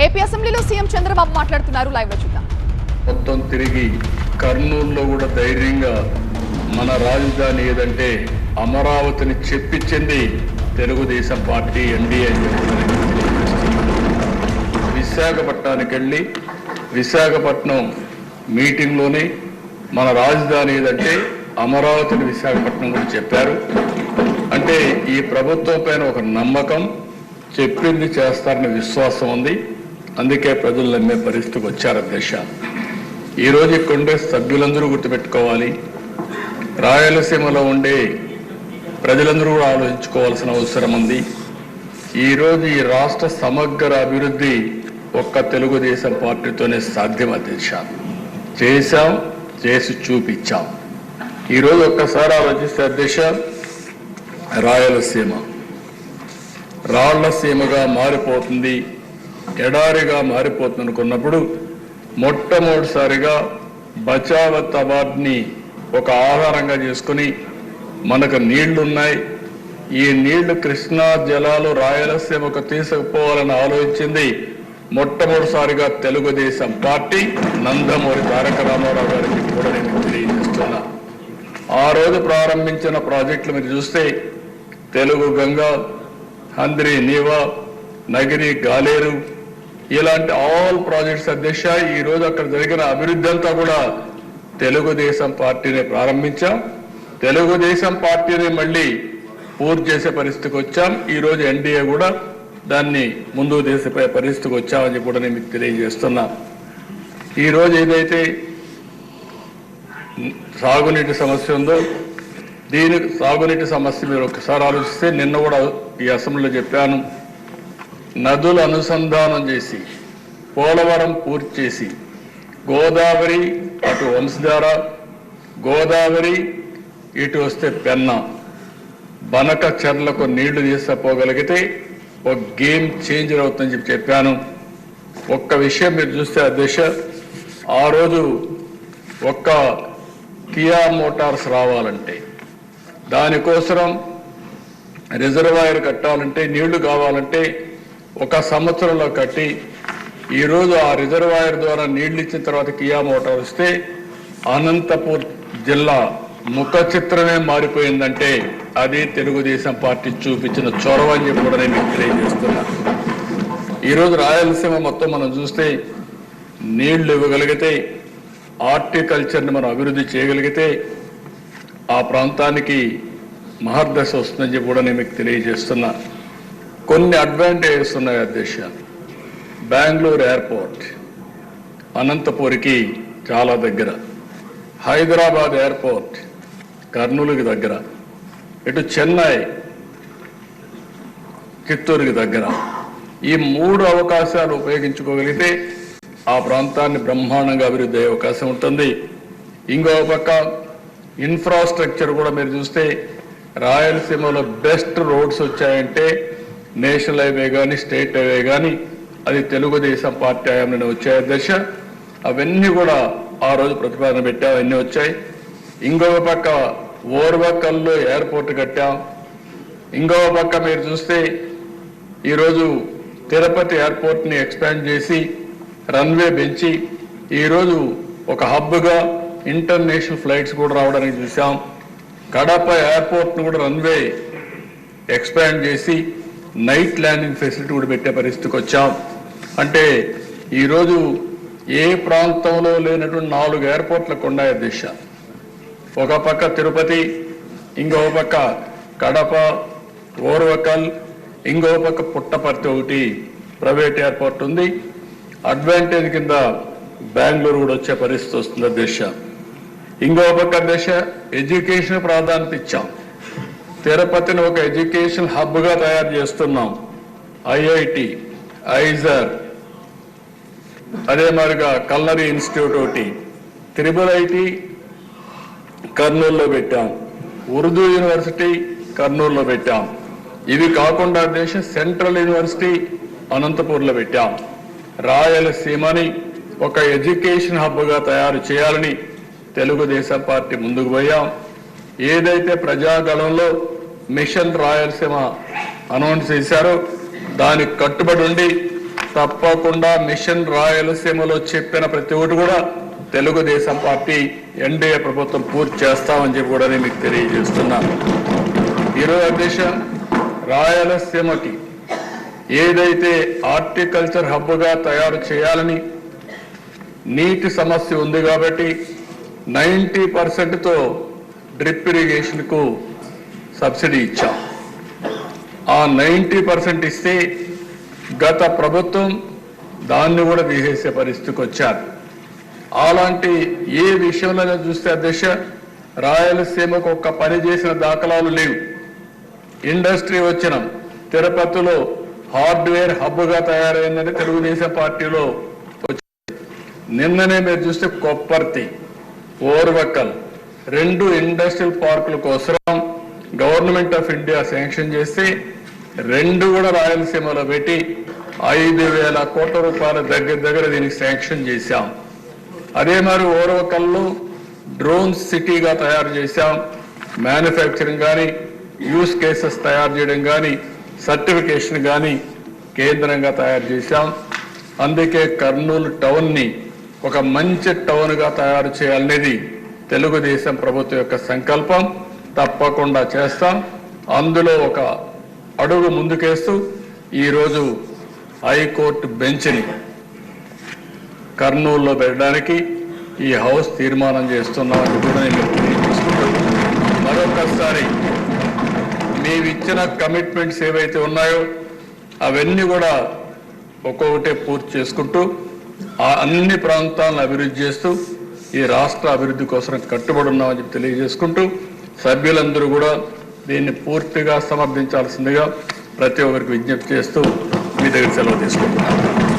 AP అసెంబ్లీలో CM Chandrababu మాట్లాడుతున్నారు. Live లో చూద్దాం. మొత్తం తిరిగి కర్నూలులో కూడా ధైర్యంగా మన రాజధాని ఏదంటే అమరావతిని చెప్పించింది తెలుగుదేశం పార్టీ ఎన్డీఏ. విశాఖపట్నానికి వెళ్ళి విశాఖపట్నం మీటింగ్లోనే మన రాజధాని ఏదంటే అమరావతిని విశాఖపట్నం కూడా చెప్పారు. అంటే ఈ ప్రభుత్వం పైన ఒక నమ్మకం, చెప్పింది చేస్తారనే విశ్వాసం ఉంది. అందుకే ప్రజలు నమ్మే పరిస్థితికి వచ్చారు. దేశ ఈరోజు కాంగ్రెస్ సభ్యులందరూ గుర్తుపెట్టుకోవాలి, రాయలసీమలో ఉండే ప్రజలందరూ కూడా ఆలోచించుకోవాల్సిన అవసరం ఉంది. ఈరోజు ఈ రాష్ట్ర సమగ్ర అభివృద్ధి ఒక్క తెలుగుదేశం పార్టీతోనే సాధ్యం. అధ్యక్ష చేశాం, చేసి చూపించాం. ఈరోజు ఒక్కసారి ఆలోచిస్తే అధ్యక్ష, రాయలసీమ రాళ్లసీమగా మారిపోతుంది, ఎడారిగా మారిపోతుంది అనుకున్నప్పుడు మొట్టమొదటిసారిగా బచావత్ అవార్డుని ఒక ఆధారంగా చేసుకుని మనకు నీళ్లున్నాయి, ఈ నీళ్లు కృష్ణా జలాలు రాయలసీమకు తీసుకుపోవాలని ఆలోచించింది మొట్టమొదటిసారిగా తెలుగుదేశం పార్టీ. నందమూరి తారక రామారావు గారికి కూడా నేను తెలియజేస్తున్నా. ఆ రోజు ప్రారంభించిన ప్రాజెక్టులు మీరు చూస్తే తెలుగు గంగా, హంద్రి నీవా, నగిరి గాలేరు, ఇలాంటి ఆల్ ప్రాజెక్ట్స్ అధ్యక్ష ఈరోజు అక్కడ జరిగిన అభివృద్ధి అంతా కూడా తెలుగుదేశం పార్టీనే ప్రారంభించాం. తెలుగుదేశం పార్టీని మళ్ళీ పూర్తి చేసే పరిస్థితికి వచ్చాం. ఈరోజు ఎన్డీఏ కూడా దాన్ని ముందుకు తీసే పరిస్థితికి వచ్చామని కూడా నేను మీకు తెలియజేస్తున్నా. ఈరోజు ఏదైతే సాగునీటి సమస్య ఉందో, దీనికి సాగునీటి సమస్య మీరు ఒకసారి ఆలోచిస్తే, నిన్న కూడా ఈ అసెంబ్లీలో చెప్పాను, నదులు అనుసంధానం చేసి పోలవరం పూర్తి చేసి గోదావరి అటు వంశధార, గోదావరి ఇటు వస్తే పెన్నా, బనక చెర్లకు నీళ్లు తీసుకుపోగలిగితే ఒక గేమ్ చేంజర్ అవుతుందని చెప్పాను. ఒక్క విషయం మీరు చూస్తే అధ్యక్ష, ఆ రోజు ఒక్క కియా మోటార్స్ రావాలంటే, దానికోసం రిజర్వాయర్ కట్టాలంటే, నీళ్లు కావాలంటే ఒక సంవత్సరంలో కట్టి, ఈరోజు ఆ రిజర్వాయర్ ద్వారా నీళ్లు ఇచ్చిన తర్వాత కియా మోటార్ వస్తే అనంతపూర్ జిల్లా ముఖ చిత్రమే మారిపోయిందంటే అది తెలుగుదేశం పార్టీ చూపించిన చొరవ అని చెప్పి కూడా నేను మీకు తెలియజేస్తున్నా. ఈరోజు రాయలసీమ మొత్తం మనం చూస్తే నీళ్లు ఇవ్వగలిగితే, హార్టికల్చర్ని మనం అభివృద్ధి చేయగలిగితే ఆ ప్రాంతానికి మహర్దశ వస్తుందని చెప్పి కూడా నేను మీకు తెలియజేస్తున్నా. కొన్ని అడ్వాంటేజెస్ ఉన్నాయి అధ్యక్ష. బెంగళూరు ఎయిర్పోర్ట్ అనంతపూర్కి చాలా దగ్గర, హైదరాబాద్ ఎయిర్పోర్ట్ కర్నూలుకి దగ్గర, ఇటు చెన్నై చిత్తూరుకి దగ్గర. ఈ మూడు అవకాశాలు ఉపయోగించుకోగలిగితే ఆ ప్రాంతాన్ని బ్రహ్మాండంగా అభివృద్ధి అయ్యే అవకాశం ఉంటుంది. ఇంకో పక్క ఇన్ఫ్రాస్ట్రక్చర్ కూడా మీరు చూస్తే రాయలసీమలో బెస్ట్ రోడ్స్ వచ్చాయంటే నేషనల్ హైవే కానీ స్టేట్ హైవే కానీ అది తెలుగుదేశం పార్టీ హయాంలోనే వచ్చాయి అధ్యక్ష. అవన్నీ కూడా ఆ రోజు ప్రతిపాదన పెట్టాం, అవన్నీ వచ్చాయి. ఇంకొక పక్క ఓర్వకల్లో ఎయిర్పోర్ట్ కట్టాం. ఇంకొక పక్క మీరు చూస్తే ఈరోజు తిరుపతి ఎయిర్పోర్ట్ని ఎక్స్పాండ్ చేసి రన్వే పెంచి ఈరోజు ఒక హబ్గా ఇంటర్నేషనల్ ఫ్లైట్స్ కూడా రావడానికి చూసాం. కడప ఎయిర్పోర్ట్ను కూడా రన్వే ఎక్స్పాండ్ చేసి నైట్ ల్యాండింగ్ ఫెసిలిటీ కూడా పెట్టే పరిస్థితికి వచ్చాం. అంటే ఈరోజు ఏ ప్రాంతంలో లేనటువంటి 4 ఎయిర్పోర్ట్లకు ఉన్నాయి అధ్యక్ష. ఒక పక్క తిరుపతి, ఇంకో పక్క కడప, ఓర్వకల్, ఇంకో పక్క పుట్టపర్తి ఒకటి ప్రైవేట్ ఎయిర్పోర్ట్ ఉంది. అడ్వాంటేజ్ కింద బెంగళూరు కూడా వచ్చే పరిస్థితి వస్తుంది అధ్యక్ష. ఇంకో పక్క అధ్యక్ష ఎడ్యుకేషన్ ప్రాధాన్యత ఇచ్చాం. తిరుపతిని ఒక ఎడ్యుకేషన్ హబ్గా తయారు చేస్తున్నాం. ఐఐటి, ఐజర్, అదే మాదిరిగా కల్నరీ ఇన్స్టిట్యూట్ ఒకటి, త్రిబుల్ ఐటి కర్నూలులో పెట్టాం, ఉర్దూ యూనివర్సిటీ కర్నూలులో పెట్టాం. ఇవి కాకుండా దేశ సెంట్రల్ యూనివర్సిటీ అనంతపూర్లో పెట్టాం. రాయలసీమని ఒక ఎడ్యుకేషన్ హబ్గా తయారు చేయాలని తెలుగుదేశం పార్టీ ముందుకు పోయాం. ఏదైతే ప్రజాగళంలో మిషన్ రాయలసీమ అనౌన్స్ చేశారో దానికి కట్టుబడి ఉండి తప్పకుండా మిషన్ రాయలసీమలో చెప్పిన ప్రతి ఒక్కటి కూడా తెలుగుదేశం పార్టీ ఎన్డీఏ ప్రభుత్వం పూర్తి చేస్తామని చెప్పి కూడా నేను మీకు తెలియజేస్తున్నాను. ఈరోజు అధ్యక్ష, రాయలసీమకి ఏదైతే హార్టికల్చర్ హబ్గా తయారు చేయాలని నీటి సమస్య ఉంది కాబట్టి 90%తో డ్రిప్ ఇరిగేషన్కు సబ్సిడీ ఇచ్చాం. ఆ 90% ఇస్తే గత ప్రభుత్వం దాన్ని కూడా తీసేసే పరిస్థితికి వచ్చారు. అలాంటి ఏ విషయంలో చూస్తే అధ్యక్ష, రాయలసీమకు ఒక్క పని చేసిన దాఖలాలు లేవు. ఇండస్ట్రీ వచ్చిన తిరుపతిలో హార్డ్వేర్ హబ్గా తయారైందని తెలుగుదేశం పార్టీలో వచ్చింది. నిన్ననే మీరు చూస్తే కొప్పర్తి, ఓర్వకల్ 2 ఇండస్ట్రియల్ పార్కుల కోసం గవర్నమెంట్ ఆఫ్ ఇండియా శాంక్షన్ చేస్తే 2 కూడా రాయలసీమలో పెట్టి 5,000 కోట్ల రూపాయల దగ్గర దీనికి శాంక్షన్ చేశాం. అదే మరి ఓర్వకల్లో డ్రోన్ సిటీగా తయారు చేశాం. మ్యానుఫ్యాక్చరింగ్ కానీ, యూస్ కేసెస్ తయారు చేయడం కానీ, సర్టిఫికేషన్ కానీ కేంద్రంగా తయారు చేశాం. అందుకే కర్నూలు టౌన్ని ఒక మంచి టౌన్గా తయారు చేయాలనేది తెలుగుదేశం ప్రభుత్వం యొక్క సంకల్పం. తప్పకుండా చేస్తాం. అందులో ఒక అడుగు ముందుకేస్తూ ఈరోజు హైకోర్టు బెంచ్ని కర్నూలులో పెట్టడానికి ఈ హౌస్ తీర్మానం చేస్తున్నామని కూడా నేను తెలియజేసుకుంటాను. మరొకసారి మీవిచ్చిన కమిట్మెంట్స్ ఏవైతే ఉన్నాయో అవన్నీ కూడా ఒక్కొక్కటే పూర్తి చేసుకుంటూ ఆ అన్ని ప్రాంతాలను అభివృద్ధి చేస్తూ ఈ రాష్ట్ర అభివృద్ధి కోసం కట్టుబడి ఉన్నామని చెప్పి తెలియజేసుకుంటూ సభ్యులందరూ కూడా దీన్ని పూర్తిగా సమర్థించాల్సిందిగా ప్రతి ఒక్కరికి విజ్ఞప్తి చేస్తూ మీ దగ్గర సెలవు తీసుకుంటున్నాను.